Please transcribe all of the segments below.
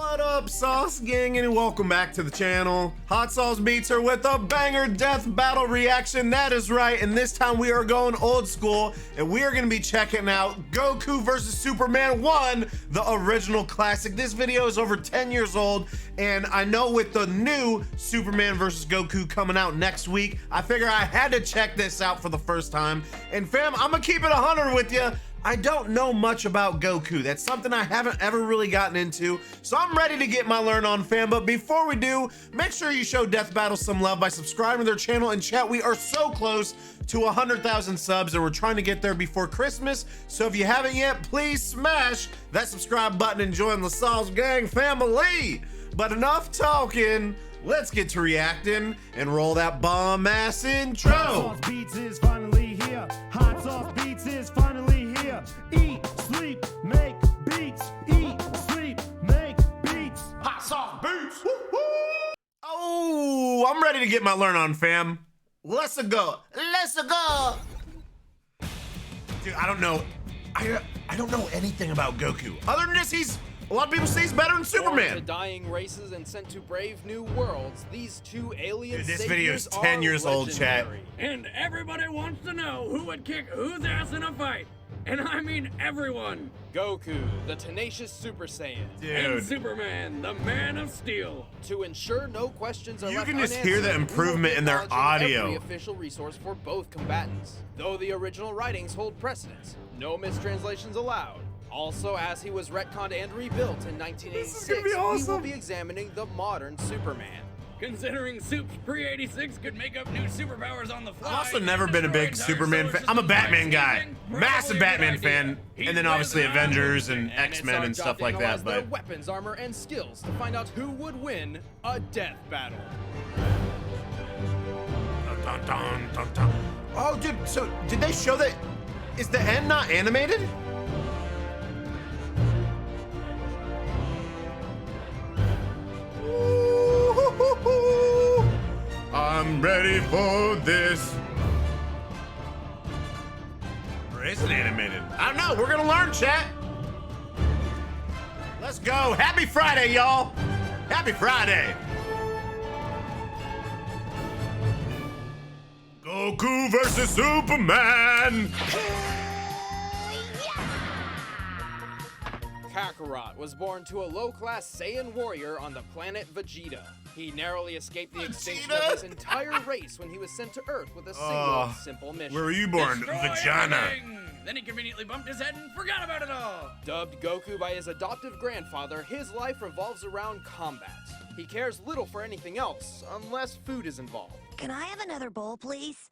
What up, Sauce Gang, and welcome back to the channel. Hot Sauce Beats are with a banger death battle reaction. That is right, and this time we are going old school, and we are going to be checking out Goku versus Superman 1, the original classic. This video is over 10 years old, and I know with the new Superman versus Goku coming out next week, I figure I had to check this out for the first time. And fam, I'm gonna keep it 100 with you. I don't know much about Goku. That's something I haven't ever really gotten into, so I'm ready to get my learn on, fam. But before we do, make sure you show Death Battle some love by subscribing to their channel. And chat, we are so close to 100,000 subs, and we're trying to get there before Christmas. So if you haven't yet, please smash that subscribe button and join the Sauce Gang family. But enough talking, let's get to reacting and roll that bomb-ass intro. Hot Sauce Beats is finally here. Hot Sauce Beats is finally here. Eat, sleep, make beats. Eat, sleep, make beats. Hot Sauce Beats. Woo-hoo. Oh, I'm ready to get my learn on, fam. Let's go. Let's go. Dude, I don't know. I don't know anything about Goku. Other than this, a lot of people say he's better than Superman. Born to dying races and sent to brave new worlds, these two alien Dude, this video is 10 years old, chat. And everybody wants to know who would kick whose ass in a fight. And I mean everyone. Goku, the tenacious Super Saiyan. And Dude, Superman, the Man of Steel. To ensure no questions are you left can just unanswered, hear the we will improvement be in their acknowledging audio. every official resource for both combatants, though the original writings hold precedence. No mistranslations allowed. Also, as he was retconned and rebuilt in 1986, we will be examining the modern Superman. Considering Supes pre-86 could make up new superpowers on the fly. I've also never been a big Superman fan. I'm a Batman guy. Massive Batman fan. And then obviously Avengers and X-Men and stuff like that, their but weapons, armor, and skills to find out who would win a death battle. Dun, dun, dun, dun. Oh, dude, so did they show that? Is the end not animated? I'm ready for this. Or is it animated? I don't know. We're gonna learn, chat. Let's go. Happy Friday, y'all. Happy Friday. Goku versus Superman. Kakarot was born to a low-class Saiyan warrior on the planet Vegeta. He narrowly escaped the extinction of his entire race when he was sent to Earth with a single, simple mission. Where were you born? Destroy Vagina. everything. Then he conveniently bumped his head and forgot about it all. Dubbed Goku by his adoptive grandfather, his life revolves around combat. He cares little for anything else, unless food is involved. Can I have another bowl, please?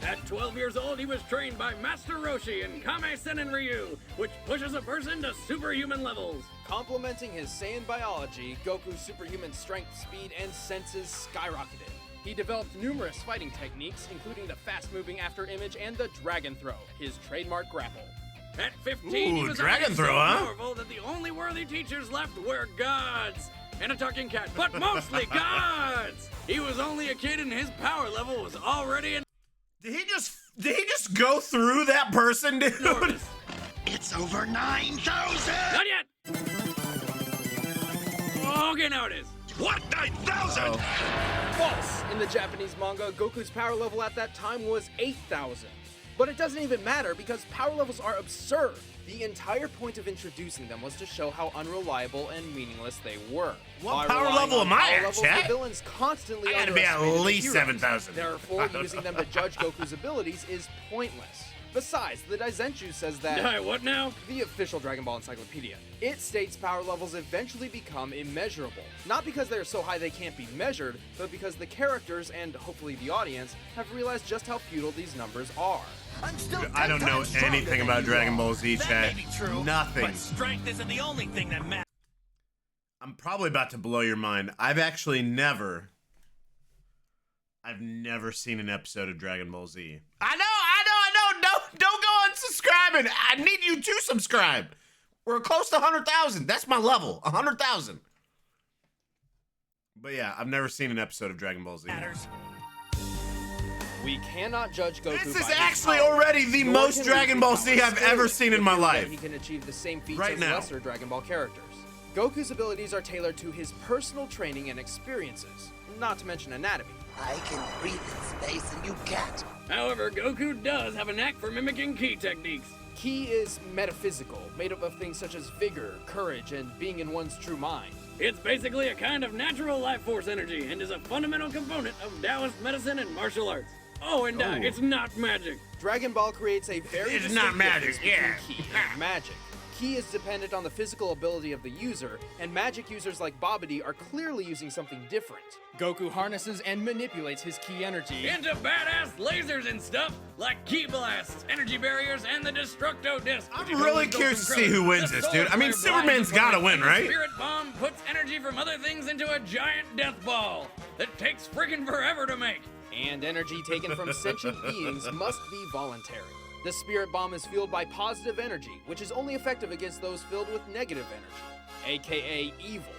At 12 years old, he was trained by Master Roshi in Kame-Sennin Ryu, which pushes a person to superhuman levels. Complementing his Saiyan biology, Goku's superhuman strength, speed, and senses skyrocketed. He developed numerous fighting techniques, including the fast-moving after image and the dragon throw, his trademark grapple. At 15, he Ooh, was dragon already throw, so huh? powerful that the only worthy teachers left were gods. And a talking cat, but mostly gods! He was only a kid and his power level was already in. Did he just go through that person, dude? Enormous. It's over 9,000! Not yet! Okay, now it is. What? 9,000? False! In the Japanese manga, Goku's power level at that time was 8,000. But it doesn't even matter because power levels are absurd. The entire point of introducing them was to show how unreliable and meaningless they were. What By power relying level on am I power at, levels, chat? The villains constantly I gotta be at underestimated the least heroes. 7,000. Therefore, using them to judge Goku's abilities is pointless. Besides, the Daizenshuu says that... What now? The official Dragon Ball Encyclopedia. It states power levels eventually become immeasurable. Not because they are so high they can't be measured, but because the characters, and hopefully the audience, have realized just how futile these numbers are. I don't know anything about Dragon Ball Z, That chat. may be true, Nothing. but strength isn't the only thing that matters. I'm probably about to blow your mind. I've never seen an episode of Dragon Ball Z. I know. Don't go unsubscribing. I need you to subscribe. We're close to 100,000. That's my level, 100,000. But yeah, I've never seen an episode of Dragon Ball Z. We cannot judge Goku. This is by his actually power, already the nor most can we Dragon Ball Z become I've ever scared seen in if my we know that life. He can achieve the same feats Right as now. lesser Dragon Ball characters. Goku's abilities are tailored to his personal training and experiences, not to mention anatomy. I can breathe in space and you can't. However, Goku does have a knack for mimicking ki techniques. Ki is metaphysical, made up of things such as vigor, courage, and being in one's true mind. It's basically a kind of natural life force energy and is a fundamental component of Taoist medicine and martial arts. Oh, and Oh. it's not magic. Dragon Ball creates a very It's distinct not magic, difference between yeah. Ki and magic. Ki is dependent on the physical ability of the user, and magic users like Babidi are clearly using something different. Goku harnesses and manipulates his Ki energy Into badass lasers and stuff like ki blasts, energy barriers, and the Destructo disc. I'm which really includes curious to Goku see who Krillin. wins The this, Solar dude. I mean, Flare blinds Superman's gotta opponent, win, and the right? Spirit Bomb puts energy from other things into a giant death ball that takes friggin' forever to make. and energy taken from sentient beings must be voluntary. The Spirit Bomb is fueled by positive energy, which is only effective against those filled with negative energy, aka evil.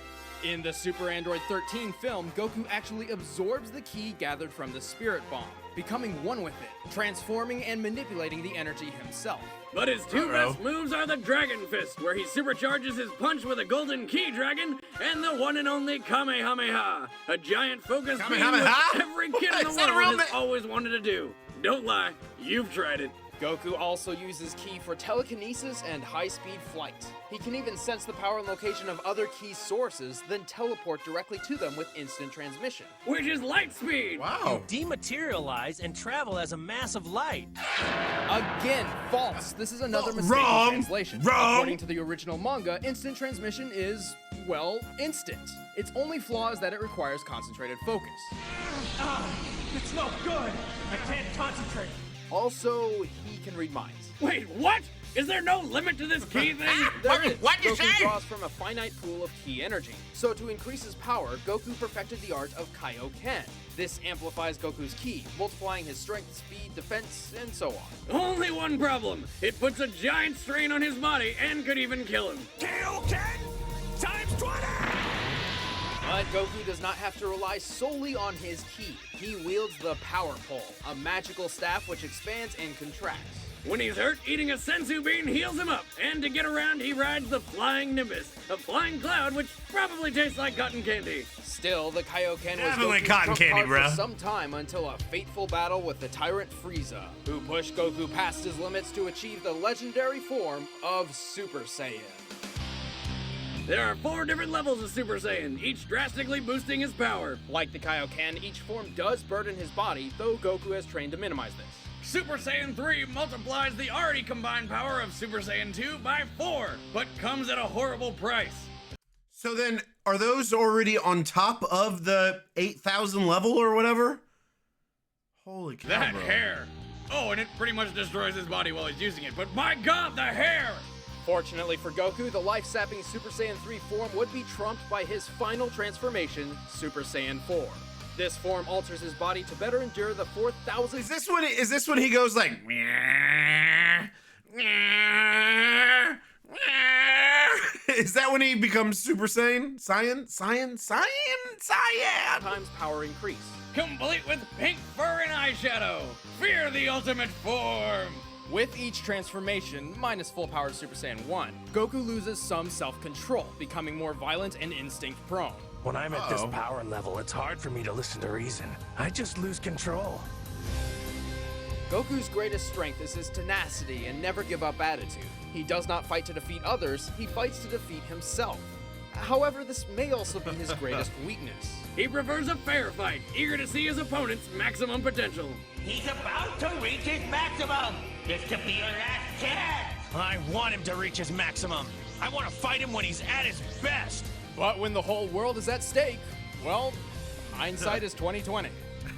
In the Super Android 13 film, Goku actually absorbs the Ki gathered from the Spirit Bomb, becoming one with it, transforming and manipulating the energy himself. But his two Uh-oh. best moves are the Dragon Fist, where he supercharges his punch with a golden Ki Dragon, and the one and only Kamehameha, a giant focus beam which Kamehameha? every kid in Is the that a real world has na- always wanted to do. Don't lie, you've tried it. Goku also uses Ki for telekinesis and high-speed flight. He can even sense the power and location of other Ki sources, then teleport directly to them with instant transmission. Which is light speed. Wow. Dematerialize and travel as a mass of light. Again, false. This is another mistake Wrong. in translation. Wrong. According to the original manga, instant transmission is, well, instant. Its only flaw is that it requires concentrated focus. It's no good. I can't concentrate. Also, he can read minds. Wait, what? Is there no limit to this Ki thing? There is. What'd you Goku say? draws from a finite pool of Ki energy. So to increase his power, Goku perfected the art of Kaioken. This amplifies Goku's Ki, multiplying his strength, speed, defense, and so on. Only one problem. It puts a giant strain on his body and could even kill him. Kaioken times 20! But Goku does not have to rely solely on his Ki. He wields the Power Pole, a magical staff which expands and contracts. When he's hurt, eating a sensu bean heals him up, and to get around, he rides the Flying Nimbus, a flying cloud which probably tastes like cotton candy. Still, the Kaioken was Definitely Goku's cotton trump candy, card for bruh. some time until a fateful battle with the tyrant Frieza, who pushed Goku past his limits to achieve the legendary form of Super Saiyan. There are 4 different levels of Super Saiyan, each drastically boosting his power. Like the Kaioken, each form does burden his body, though Goku has trained to minimize this. Super Saiyan 3 multiplies the already combined power of Super Saiyan 2 by 4, but comes at a horrible price. So then, are those already on top of the 8,000 level or whatever? Holy cow, That bro. hair. Oh, and it pretty much destroys his body while he's using it, but my god, the hair! Fortunately for Goku, the life-sapping Super Saiyan 3 form would be trumped by his final transformation, Super Saiyan 4. This form alters his body to better endure the 4,000... Is this when he goes like? Is that when he becomes Super Saiyan? Saiyan? times power increase. Complete with pink fur and eyeshadow. Fear the ultimate form. With each transformation, minus full power Super Saiyan 1, Goku loses some self-control, becoming more violent and instinct-prone. When I'm at this power level, it's hard for me to listen to reason. I just lose control. Goku's greatest strength is his tenacity and never-give-up attitude. He does not fight to defeat others, he fights to defeat himself. However, this may also be his greatest weakness. He prefers a fair fight, eager to see his opponent's maximum potential. He's about to reach his maximum. This could be your last chance. I want him to reach his maximum. I want to fight him when he's at his best. But when the whole world is at stake, well, hindsight is 20/20.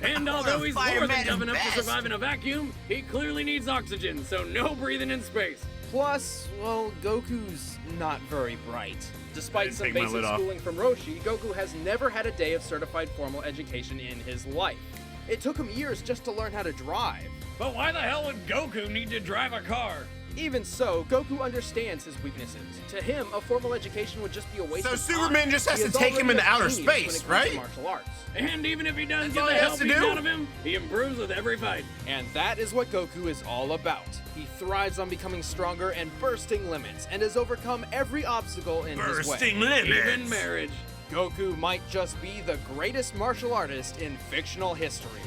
And although he's more fireman than tough is enough to best. survive in a vacuum, he clearly needs oxygen, so no breathing in space. Plus, well, Goku's not very bright. Despite didn't some take my basic lid off. schooling from Roshi, Goku has never had a day of certified formal education in his life. It took him years just to learn how to drive. But why the hell would Goku need to drive a car? Even so, Goku understands his weaknesses. To him, a formal education would just be a waste So of time. Superman just has He to is take him already into a outer genius when it space, comes right? to martial arts. And even if he does That's get all the he has hell to beaten do? out of him, he improves with every fight. And that is what Goku is all about. He thrives on becoming stronger and bursting limits, and has overcome every obstacle in his way. Bursting limits. Even marriage. Goku might just be the greatest martial artist in fictional history.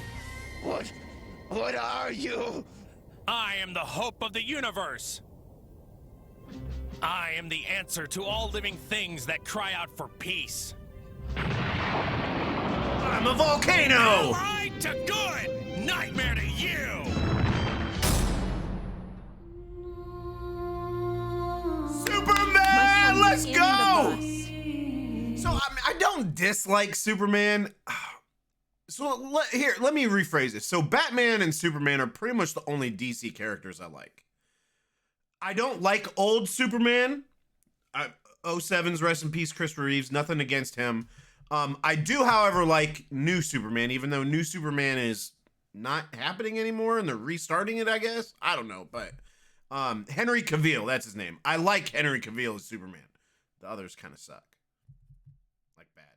What are you? I am the hope of the universe. I am the answer to all living things that cry out for peace. I'm a volcano. Light to good, nightmare to you. Superman, let's go. So I don't dislike Superman. So let me rephrase this. So Batman and Superman are pretty much the only DC characters I like. I don't like old Superman. 07's rest in peace, Christopher Reeves. Nothing against him. I do, however, like new Superman, even though new Superman is not happening anymore and they're restarting it, I guess. I don't know, but Henry Cavill, that's his name. I like Henry Cavill as Superman. The others kind of suck. Like bad.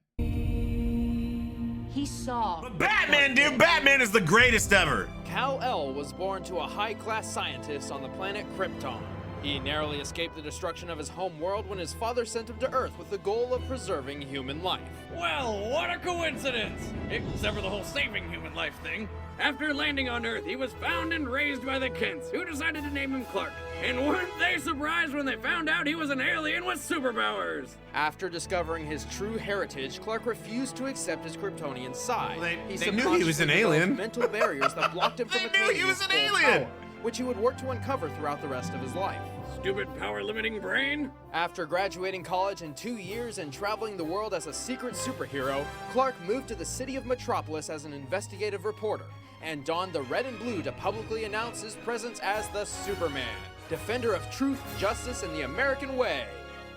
He saw. But Batman, dude, Batman is the greatest ever. Kal-El was born to a high-class scientist on the planet Krypton. He narrowly escaped the destruction of his home world when his father sent him to Earth with the goal of preserving human life. Well, what a coincidence! Except for the whole saving human life thing. After landing on Earth, he was found and raised by the Kents, who decided to name him Clark. And weren't they surprised when they found out he was an alien with superpowers? After discovering his true heritage, Clark refused to accept his Kryptonian side. Well, He they knew he was an subconsciously alien. developed mental barriers that blocked him from They knew attaining he was his an full alien. power, which he would work to uncover throughout the rest of his life. Stupid power-limiting brain? After graduating college in 2 years and traveling the world as a secret superhero, Clark moved to the city of Metropolis as an investigative reporter and donned the red and blue to publicly announce his presence as the Superman, defender of truth, justice, and the American way,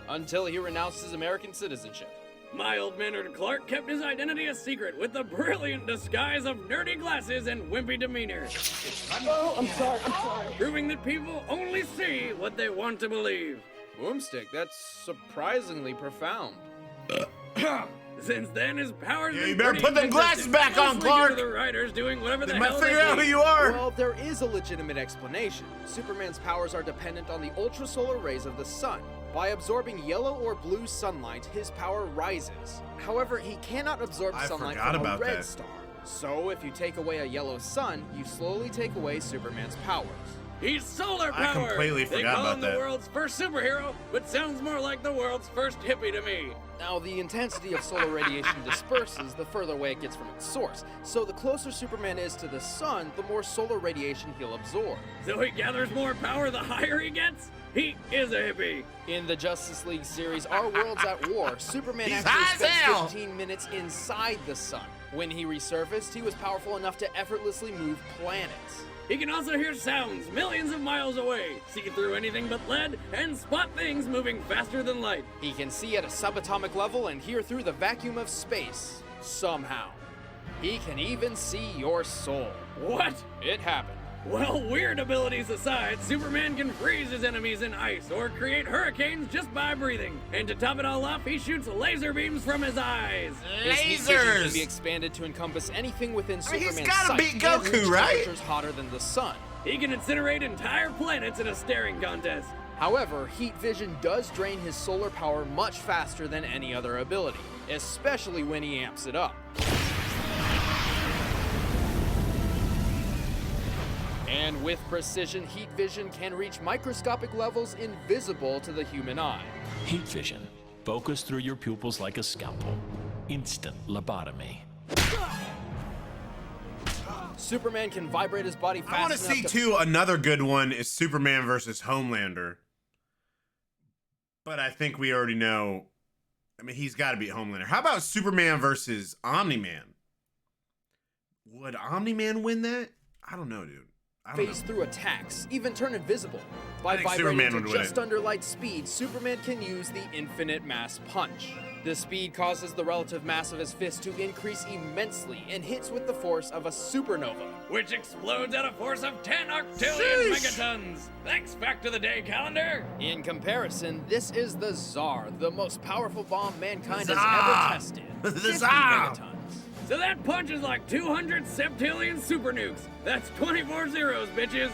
until he renounced his American citizenship. Mild-mannered Clark kept his identity a secret with the brilliant disguise of nerdy glasses and wimpy demeanor. Oh, I'm sorry. Proving that people only see what they want to believe. Boomstick, that's surprisingly profound. Since then, his powers Yeah, you been better pretty put them glasses inconsistent, back on, mostly Clark. due to the writers doing whatever They the might hell figure out who please. you are. Well, there is a legitimate explanation. Superman's powers are dependent on the ultrasolar rays of the sun. By absorbing yellow or blue sunlight, his power rises. However, he cannot absorb I sunlight forgot from a about red that. star. So, if you take away a yellow sun, you slowly take away Superman's powers. He's solar I power. completely They forgot call about him that. the world's first superhero, but sounds more like the world's first hippie to me. Now, the intensity of solar radiation disperses the further away it gets from its source. So, the closer Superman is to the sun, the more solar radiation he'll absorb. So he gathers more power the higher he gets? He is a hippie. In the Justice League series, Our World's at War, Superman He's actually high as spent hell. 15 minutes inside the sun. When he resurfaced, he was powerful enough to effortlessly move planets. He can also hear sounds millions of miles away, see through anything but lead, and spot things moving faster than light. He can see at a subatomic level and hear through the vacuum of space. Somehow. He can even see your soul. What? It happened. Well, weird abilities aside, Superman can freeze his enemies in ice or create hurricanes just by breathing. And to top it all off, he shoots laser beams from his eyes. His heat vision can Lasers. be expanded to encompass anything within I mean, he's Superman's gotta sight beat and Goku, reach right? temperatures hotter than the sun. He can incinerate entire planets in a staring contest. However, heat vision does drain his solar power much faster than any other ability, especially when he amps it up. And with precision, heat vision can reach microscopic levels invisible to the human eye. Heat vision. Focus through your pupils like a scalpel. Instant lobotomy. Superman can vibrate his body fast I want to enough see too. Another good one is Superman versus Homelander. But I think we already know. I mean, he's got to beat Homelander. How about Superman versus Omni-Man? Would Omni-Man win that? I don't know, dude. phase through attacks, even turn invisible. By think vibrating Superman to would win just it. under light speed, Superman can use the infinite mass punch. The speed causes the relative mass of his fist to increase immensely and hits with the force of a supernova. Which explodes at a force of 10 octillion megatons. Thanks, back to the day calendar. In comparison, this is the Tsar, the most powerful bomb mankind has Tsar! ever tested. The 50 Tsar! megatons. So that punch is like 200 septillion super nukes. That's 24 zeros, bitches.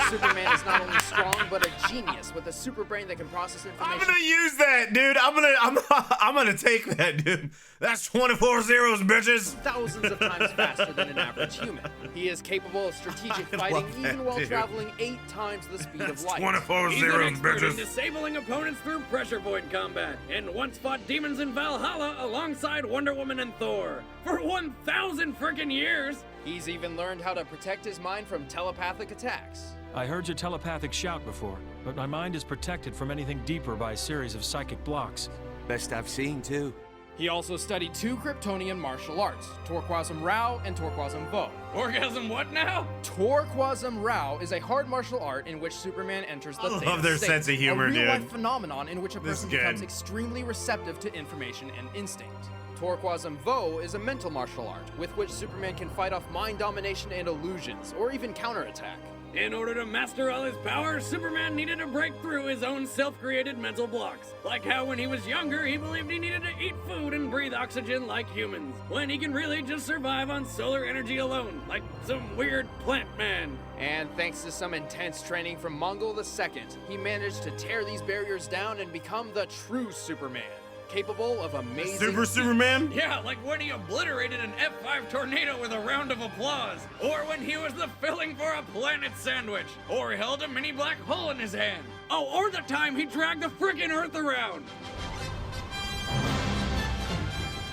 Superman is not only strong, but a genius with a super brain that can process I'm information. gonna use that, dude. I'm gonna take that, dude. That's 24 zeros, bitches. Thousands of times faster than an average human. He is capable of strategic I fighting love that, even while dude. traveling 8 times the speed That's of light. 24 He's an zeros, expert in bitches. disabling opponents through pressure point combat, and once fought demons in Valhalla alongside Wonder Woman and Thor for 1,000 frickin' years. He's even learned how to protect his mind from telepathic attacks. I heard your telepathic shout before, but my mind is protected from anything deeper by a series of psychic blocks. Best I've seen, too. He also studied 2 Kryptonian martial arts, Torquasm Rao and Torquasm Vo. Orgasm what now? Torquasm Rao is a hard martial art in which Superman enters the I theta love their state, sense of humor, a real-life dude. phenomenon in which a This is person good. becomes extremely receptive to information and instinct. Torquasm Vo is a mental martial art with which Superman can fight off mind domination and illusions, or even counterattack. In order to master all his powers, Superman needed to break through his own self-created mental blocks. Like how when he was younger, he believed he needed to eat food and breathe oxygen like humans, when he can really just survive on solar energy alone, like some weird plant man. And thanks to some intense training from Mongol II, he managed to tear these barriers down and become the true Superman, capable of amazing Superman? Yeah, like when he obliterated an F5 tornado with a round of applause, or when he was the filling for a planet sandwich, or held a mini black hole in his hand. Oh, or the time he dragged the frickin' Earth around.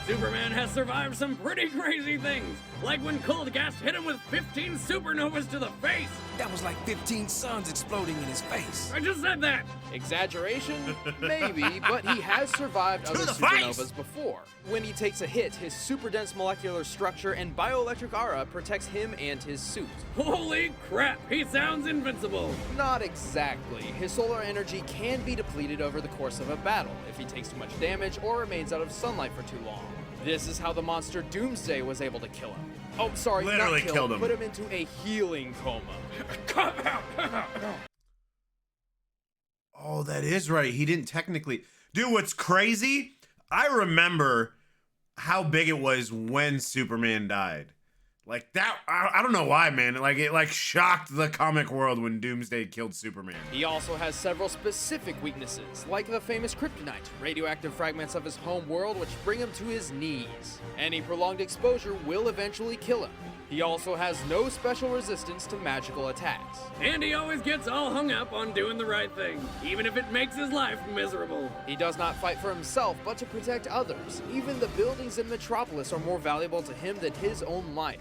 Superman has survived some pretty crazy things, like when cold gas hit him with 15 supernovas to the face. That was like 15 suns exploding in his face. I just said that. Exaggeration? Maybe, but he has survived other the supernovas face! before. When he takes a hit, his super dense molecular structure and bioelectric aura protects him and his suit. Holy crap, he sounds invincible. Not exactly. His solar energy can be depleted over the course of a battle if he takes too much damage or remains out of sunlight for too long. This is how the monster Doomsday was able to kill him. Oh, sorry, Literally not kill killed him. Put him into a healing coma. Come out. Oh, that is right. He didn't technically. Dude, what's crazy? I remember how big it was when Superman died. Like that, I don't know why, man. Like it shocked the comic world when Doomsday killed Superman. He also has several specific weaknesses, like the famous kryptonite, radioactive fragments of his home world which bring him to his knees. Any prolonged exposure will eventually kill him. He also has no special resistance to magical attacks. And he always gets all hung up on doing the right thing, even if it makes his life miserable. He does not fight for himself, but to protect others. Even the buildings in Metropolis are more valuable to him than his own life.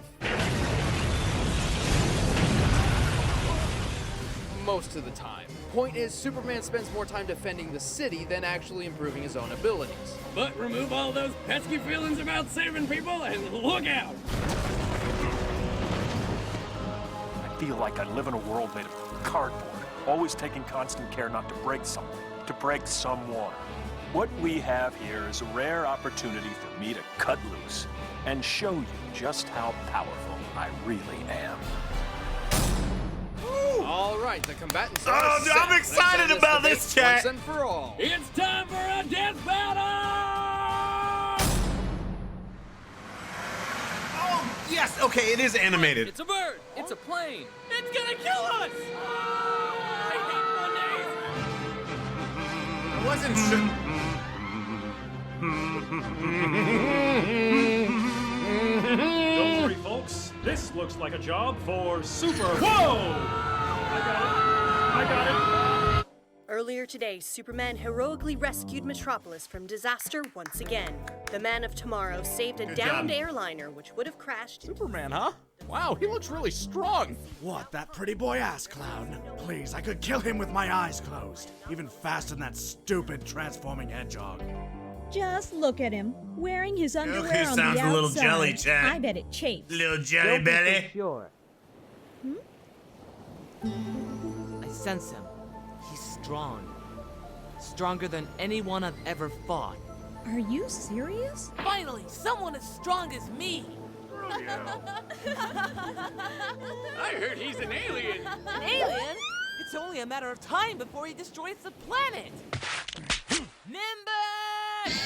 Most of the time. Point is, Superman spends more time defending the city than actually improving his own abilities. But remove all those pesky feelings about saving people and look out! I feel like I live in a world made of cardboard, always taking constant care not to break something, to break someone. What we have here is a rare opportunity for me to cut loose and show you just how powerful I really am. All right, the combatants are Oh, set. I'm excited Let's end about debate this, chat. once and for all. It's time for a death battle! Oh, yes. Okay, it is animated. It's a bird! It's a plane! It's gonna kill us! I hate Mondays! I wasn't sure. Don't worry, folks. This looks like a job for Super. Whoa! I got it. Earlier today, Superman heroically rescued Metropolis from disaster once again. The Man of Tomorrow saved a downed airliner which would have crashed. Superman, huh? Wow, he looks really strong. What, that pretty boy ass clown? Please, I could kill him with my eyes closed. Even faster than that stupid transforming hedgehog. Just look at him, wearing his underwear on sounds the a little outside. jelly, Chad. I bet it chafes. Little jelly belly. Hmm? I sense him. He's strong. Stronger than anyone I've ever fought. Are you serious? Finally, someone as strong as me! I heard he's an alien. An alien? It's only a matter of time before he destroys the planet! Nimbus!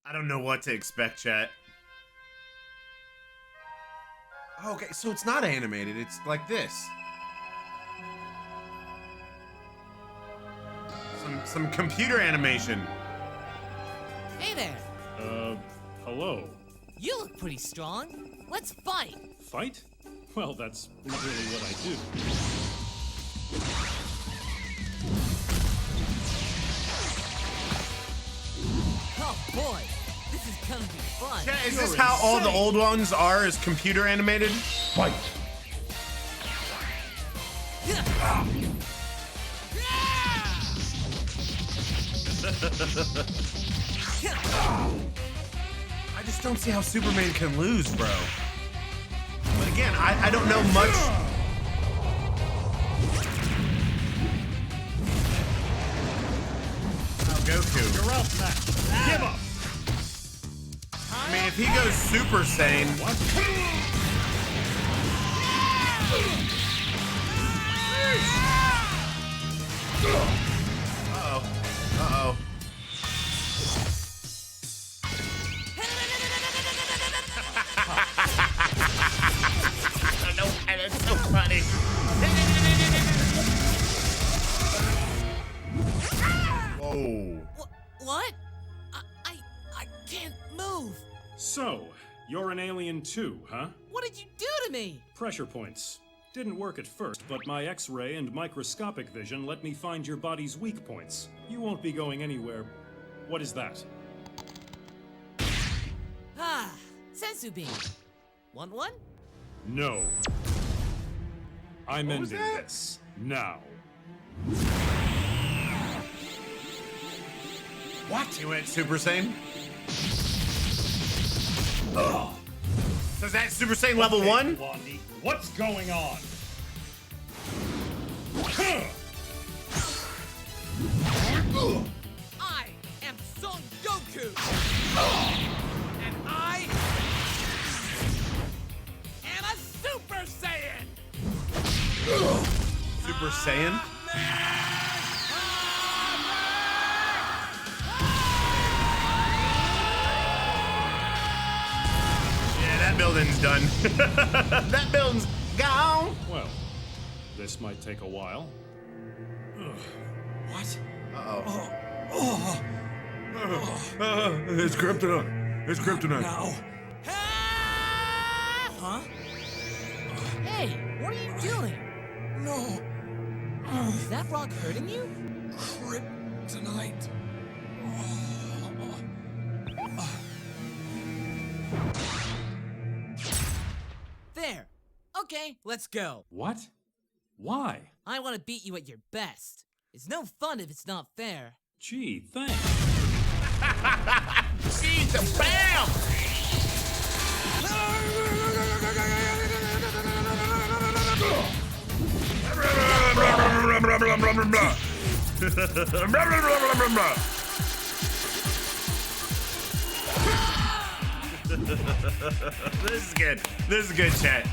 I don't know what to expect, chat. Okay, so it's not animated, it's like this. Some computer animation. Hey there! Hello. You look pretty strong. Let's fight! Fight? Well, that's not really what I do. Oh boy, this is gonna be fun. Chat, is this how all the old ones are, is computer animated? Fight. I just don't see how Superman can lose, bro. But again, I don't know much. Oh, Goku. You're up next. Give up. I mean, if he goes Super Saiyan. Uh-oh. Uh-oh. No, that's so funny. Whoa. What? I can't move. So, you're an alien too, huh? What did you do to me? Pressure points. Didn't work at first, but my X-ray and microscopic vision let me find your body's weak points. You won't be going anywhere. What is that? Ah, Sensu beam. Want one? No. I'm ending this. Now. What? You went Super Saiyan? Oh. So is that Super Saiyan level 1? Blondie, what's going on? I am Son Goku! And I am a Super Saiyan! Super Saiyan? Yeah, that building's done. That building's gone. Well, this might take a while. What? Uh-oh. It's kryptonite. It's kryptonite. No. Huh? Hey, what are you doing? No. Is that rock hurting you? Kryptonite. There. Okay, let's go. What? Why? I want to beat you at your best. It's no fun if it's not fair. Gee, thanks. Gee, bam! This is good. This is good, chat.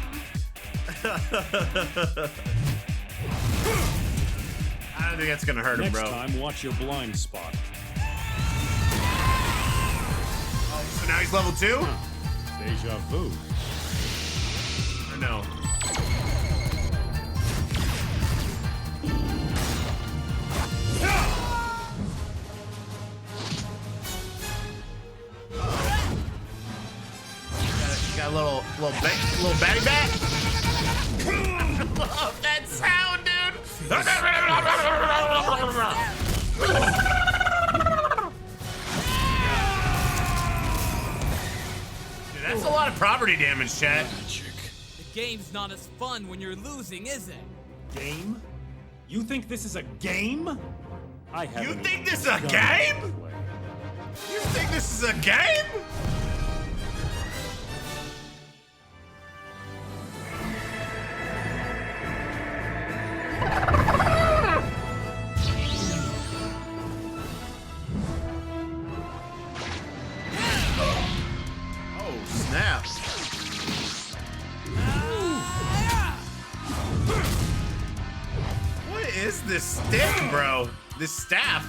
I don't think that's gonna hurt him, bro. Next time, watch your blind spot. Oh, so now he's level 2? Deja vu. Or no? Got a little batty bat. I love that sound, dude. Dude, that's a lot of property damage, chat. The game's not as fun when you're losing, is it? Game? You think this is a game? I haven't. You think this is a game? You think this is a game? this stick, bro? This staff.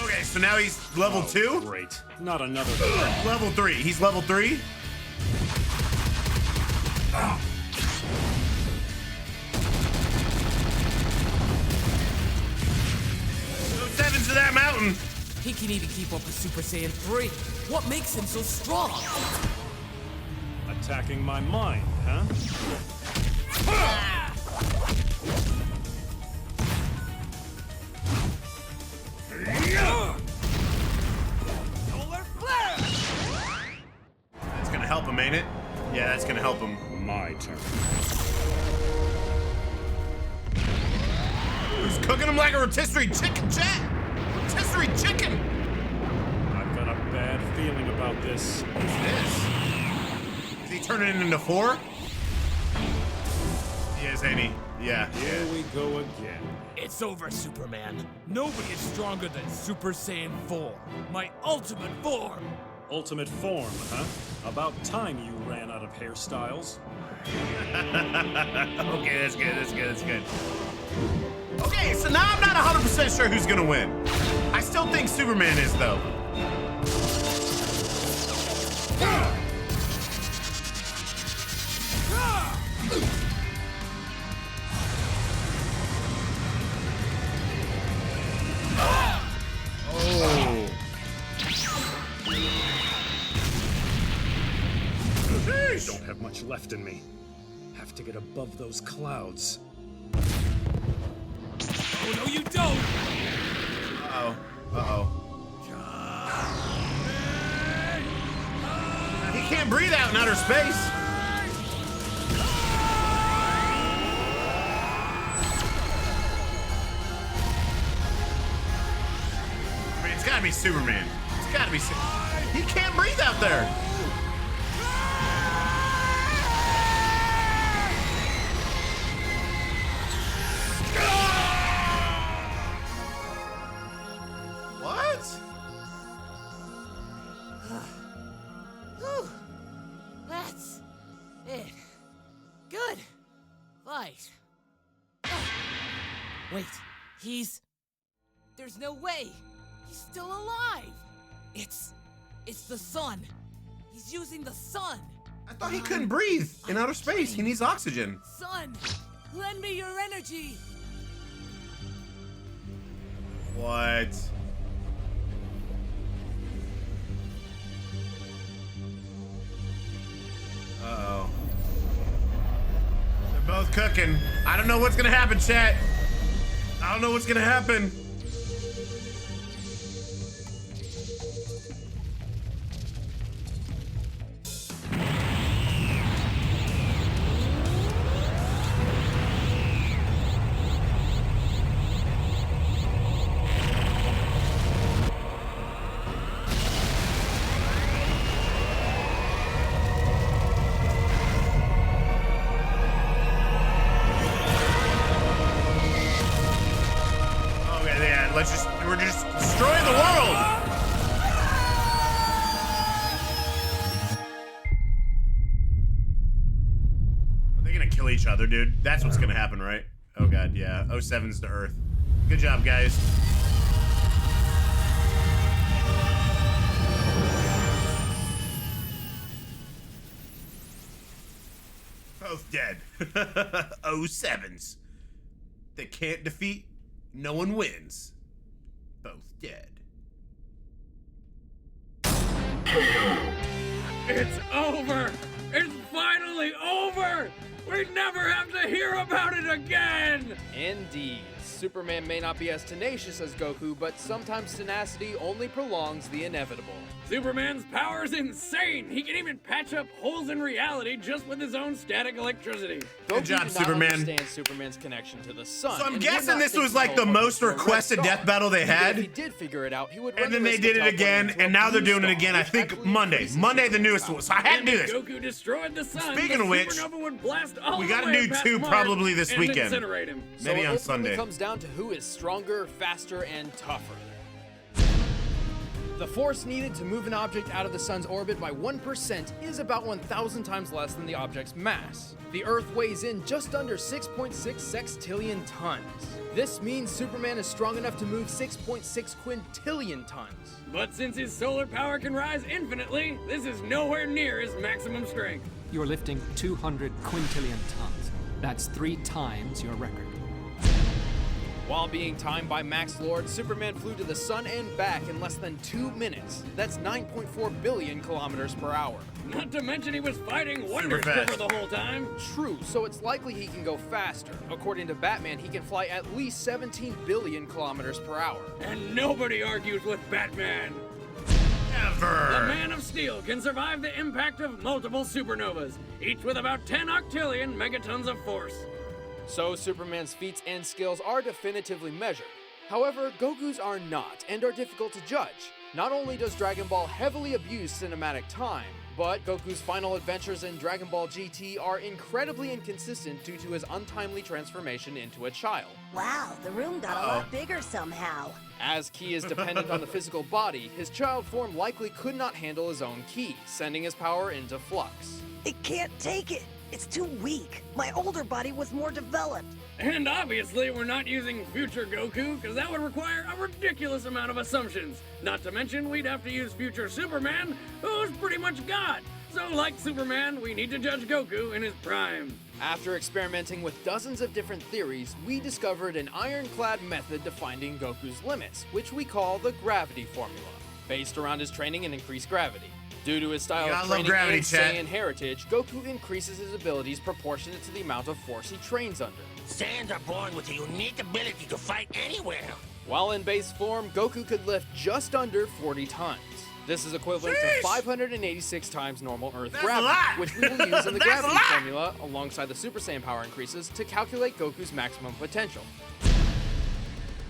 Okay, so now he's level 2? Great. Not another. Level 3. He's level 3? Go 7 to that mountain. He can even keep up with Super Saiyan 3. What makes him so strong? Attacking my mind, huh? Solar flare! That's gonna help him, ain't it? Yeah, that's gonna help him. My turn. He's cooking him like a rotisserie chicken, chat! Rotisserie chicken! I've got a bad feeling about this. What's this? Is he turning it into 4? He is, ain't he? Yeah. Here we go again. It's over, Superman. Nobody is stronger than Super Saiyan 4. My ultimate form. Ultimate form, huh? About time you ran out of hairstyles. Okay, that's good, that's good, that's good. Okay, so now I'm not 100% sure who's gonna win. I still think Superman is, though. Oh. I don't have much left in me. Have to get above those clouds. Oh, no, you don't! Uh-oh. Uh-oh. He can't breathe out in outer space. I mean, it's gotta be Superman. It's gotta be He can't breathe out there. That's it. Good fight. Wait, there's no way. He's still alive. It's the sun. He's using the sun. I thought he couldn't breathe in outer space. He needs oxygen. Sun, lend me your energy. What? Uh-oh. They're both cooking. I don't know what's gonna happen, chat. I don't know what's gonna happen. We're just destroying the world. Are they gonna kill each other, dude? That's what's gonna happen, right? Oh god, yeah. 07's to Earth. Good job, guys. Both dead. 07s. They can't defeat, no one wins. Both dead. It's over! It's finally over! We never have to hear about it again! Indeed. Superman may not be as tenacious as Goku, but sometimes tenacity only prolongs the inevitable. Superman's power's insane! He can even patch up holes in reality just with his own static electricity. Good job, Superman. Understand Superman's connection to the sun. So I'm guessing this was like the most requested death battle they had. If he did figure it out, he would. And then they did it again, and now they're doing it again. I think Monday. Monday, the newest one. So I had to do this. Goku destroyed the sun. Speaking of which, supernova would blast all we the gotta way do past 2 Mars probably this and weekend. Incinerate him. Maybe so on it Sunday. comes down to who is stronger, faster, and tougher. The force needed to move an object out of the sun's orbit by 1% is about 1,000 times less than the object's mass. The Earth weighs in just under 6.6 sextillion tons. This means Superman is strong enough to move 6.6 quintillion tons. But since his solar power can rise infinitely, this is nowhere near his maximum strength. You're lifting 200 quintillion tons. That's 3 times your record. While being timed by Max Lord, Superman flew to the sun and back in less than 2 minutes. That's 9.4 billion kilometers per hour. Not to mention he was fighting Wonder Skipper the whole time. True, so it's likely he can go faster. According to Batman, he can fly at least 17 billion kilometers per hour. And nobody argues with Batman. Ever. The Man of Steel can survive the impact of multiple supernovas, each with about 10 octillion megatons of force. So Superman's feats and skills are definitively measured. However, Goku's are not, and are difficult to judge. Not only does Dragon Ball heavily abuse cinematic time, but Goku's final adventures in Dragon Ball GT are incredibly inconsistent due to his untimely transformation into a child. Wow, the room got a lot bigger somehow. As Ki is dependent on the physical body, his child form likely could not handle his own Ki, sending his power into flux. It can't take it. It's too weak. My older body was more developed. And obviously we're not using future Goku, because that would require a ridiculous amount of assumptions. Not to mention we'd have to use future Superman, who's pretty much God. So like Superman, we need to judge Goku in his prime. After experimenting with dozens of different theories, we discovered an ironclad method to finding Goku's limits, which we call the gravity formula, based around his training in increased gravity. Due to his style of training and Saiyan heritage, Goku increases his abilities proportionate to the amount of force he trains under. Saiyans are born with a unique ability to fight anywhere. While in base form, Goku could lift just under 40 tons. This is equivalent to 586 times normal Earth gravity, which we will use in the gravity formula alongside the Super Saiyan power increases to calculate Goku's maximum potential.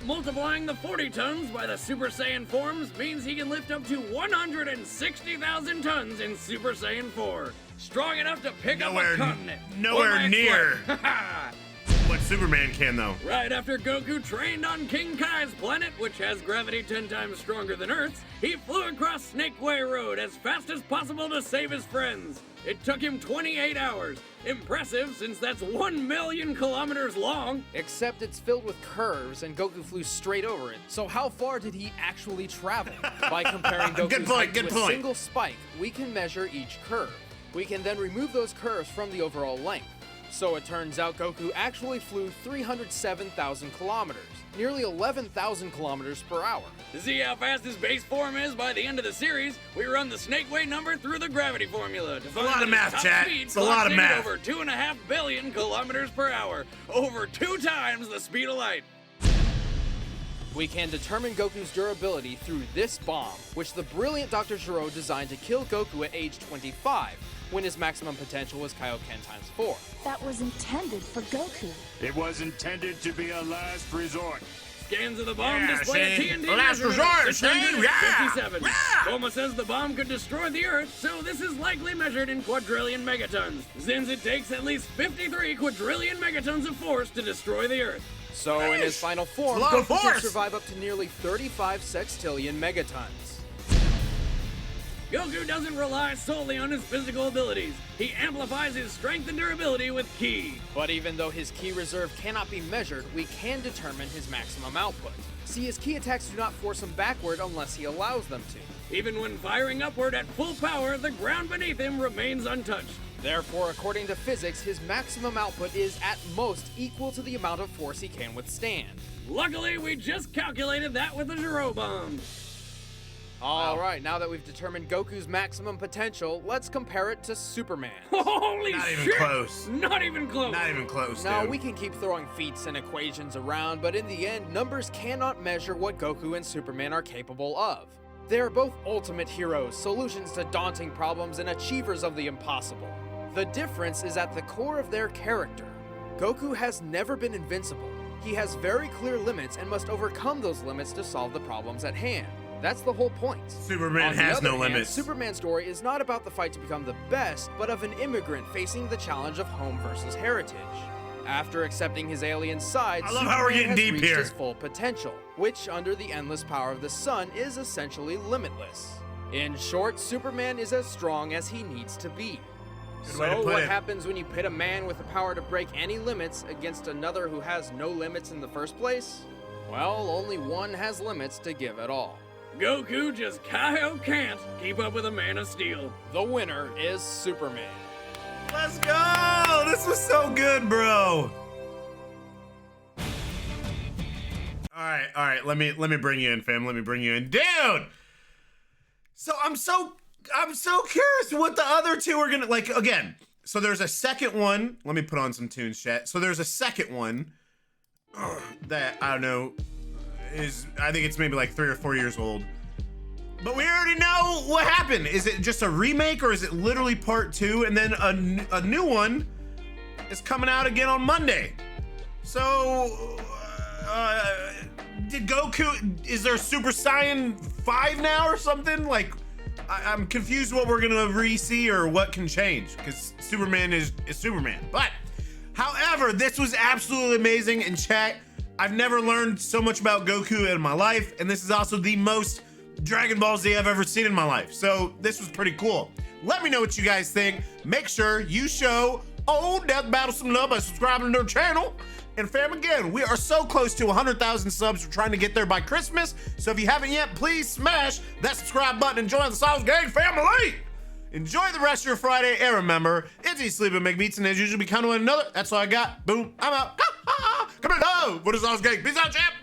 Multiplying the 40 tons by the Super Saiyan forms means he can lift up to 160,000 tons in Super Saiyan 4. Strong enough to pick up a continent. Nowhere near what Superman can, though. Right after Goku trained on King Kai's planet, which has gravity 10 times stronger than Earth's, he flew across Snake Way Road as fast as possible to save his friends. It took him 28 hours. Impressive, since that's 1 million kilometers long. Except it's filled with curves, and Goku flew straight over it. So how far did he actually travel? By comparing Goku's height to a single spike, we can measure each curve. We can then remove those curves from the overall length. So it turns out Goku actually flew 307,000 kilometers, nearly 11,000 kilometers per hour. To see how fast his base form is by the end of the series, we run the Snake Way number through the gravity formula to find a lot of math, chat. It's a lot of math. Over 2.5 billion kilometers per hour, over 2 times the speed of light. We can determine Goku's durability through this bomb, which the brilliant Dr. Gero designed to kill Goku at age 25, when his maximum potential was Kaioken times 4. That was intended for Goku. It was intended to be a last resort. Scans of the bomb display a TNT last measurement of resort, 657. Boma says the bomb could destroy the Earth, so this is likely measured in quadrillion megatons, since it takes at least 53 quadrillion megatons of force to destroy the Earth. So in his final form, Goku can survive up to nearly 35 sextillion megatons. Goku doesn't rely solely on his physical abilities. He amplifies his strength and durability with Ki. But even though his Ki reserve cannot be measured, we can determine his maximum output. See, his Ki attacks do not force him backward unless he allows them to. Even when firing upward at full power, the ground beneath him remains untouched. Therefore, according to physics, his maximum output is at most equal to the amount of force he can withstand. Luckily, we just calculated that with the Gero bomb. Alright, now that we've determined Goku's maximum potential, let's compare it to Superman. Holy shit! Not even close. Not even close. Not even close, Now, dude. we can keep throwing feats and equations around, but in the end, numbers cannot measure what Goku and Superman are capable of. They are both ultimate heroes, solutions to daunting problems, and achievers of the impossible. The difference is at the core of their character. Goku has never been invincible. He has very clear limits and must overcome those limits to solve the problems at hand. That's the whole point. Superman has no limits. Superman's story is not about the fight to become the best, but of an immigrant facing the challenge of home versus heritage. After accepting his alien side, I love how we're getting has deep reached here. his full potential, which under the endless power of the sun is essentially limitless. In short, Superman is as strong as he needs to be. Good way to So put what it. happens when you pit a man with the power to break any limits against another who has no limits in the first place? Well, only one has limits to give at all. Goku just can't keep up with a Man of Steel. The winner is Superman. Let's go! This was so good, bro. All right. Let me bring you in, fam. Let me bring you in, dude. So I'm so curious what the other two are gonna like. Again, so there's a second one. Let me put on some tunes, chat. So there's a second one that I don't know I think it's maybe like 3 or 4 years old. But we already know what happened. Is it just a remake or is it literally part 2? And then a new one is coming out again on Monday. So, did Goku, is there Super Saiyan 5 now or something? Like, I'm confused what we're gonna re-see or what can change, because Superman is Superman. But, however, this was absolutely amazing. In chat, I've never learned so much about Goku in my life, and this is also the most Dragon Ball Z I've ever seen in my life. So this was pretty cool. Let me know what you guys think. Make sure you show Old Death Battle some love by subscribing to their channel. And fam, again, we are so close to 100,000 subs. We're trying to get there by Christmas. So if you haven't yet, please smash that subscribe button and join the Sauce Gang family. Enjoy the rest of your Friday. And remember, it's eat, sleep, and make beats, and as usual, be kind to one another. That's all I got. Boom, I'm out. Come here, no. What is Sauce Gang? Peace out, champ.